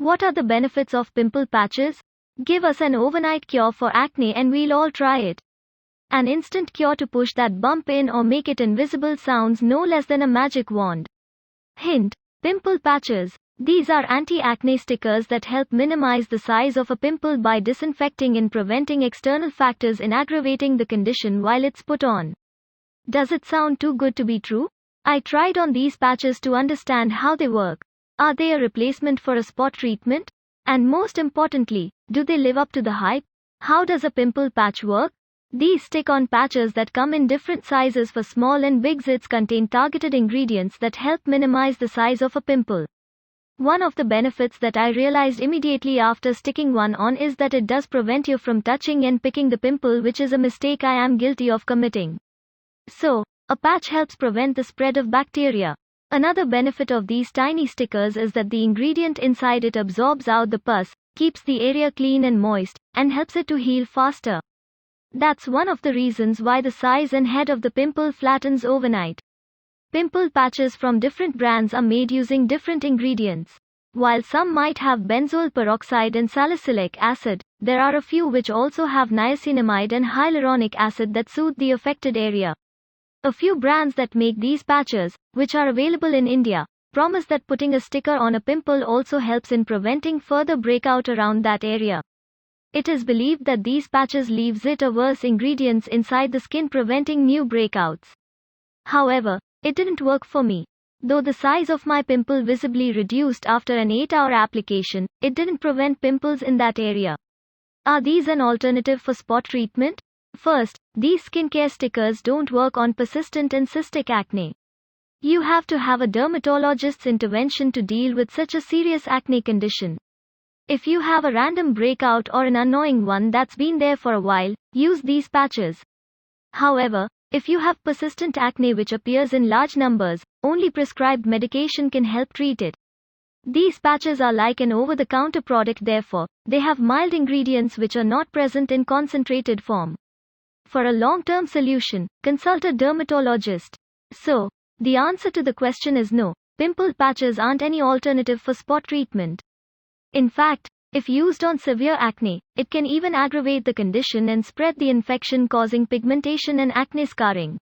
What are the benefits of pimple patches? Give us an overnight cure for acne and we'll all try it. An instant cure to push that bump in or make it invisible sounds no less than a magic wand. Hint: pimple patches. These are anti-acne stickers that help minimize the size of a pimple by disinfecting and preventing external factors in aggravating the condition while it's put on. Does it sound too good to be true? I tried on these patches to understand how they work. Are they a replacement for a spot treatment? And most importantly, do they live up to the hype? How does a pimple patch work? These stick-on patches that come in different sizes for small and big zits contain targeted ingredients that help minimize the size of a pimple. One of the benefits that I realized immediately after sticking one on is that it does prevent you from touching and picking the pimple, which is a mistake I am guilty of committing. So, a patch helps prevent the spread of bacteria. Another benefit of these tiny stickers is that the ingredient inside it absorbs out the pus, keeps the area clean and moist, and helps it to heal faster. That's one of the reasons why the size and head of the pimple flattens overnight. Pimple patches from different brands are made using different ingredients. While some might have benzoyl peroxide and salicylic acid, there are a few which also have niacinamide and hyaluronic acid that soothe the affected area. A few brands that make these patches, which are available in India, promise that putting a sticker on a pimple also helps in preventing further breakout around that area. It is believed that these patches leave zit or worse ingredients inside the skin, preventing new breakouts. However, it didn't work for me. Though the size of my pimple visibly reduced after an 8-hour application, it didn't prevent pimples in that area. Are these an alternative for spot treatment? First, these skincare stickers don't work on persistent and cystic acne. You have to have a dermatologist's intervention to deal with such a serious acne condition. If you have a random breakout or an annoying one that's been there for a while, use these patches. However, if you have persistent acne which appears in large numbers, only prescribed medication can help treat it. These patches are like an over-the-counter product, therefore, they have mild ingredients which are not present in concentrated form. For a long-term solution, consult a dermatologist. So, the answer to the question is no, pimple patches aren't any alternative for spot treatment. In fact, if used on severe acne, it can even aggravate the condition and spread the infection, causing pigmentation and acne scarring.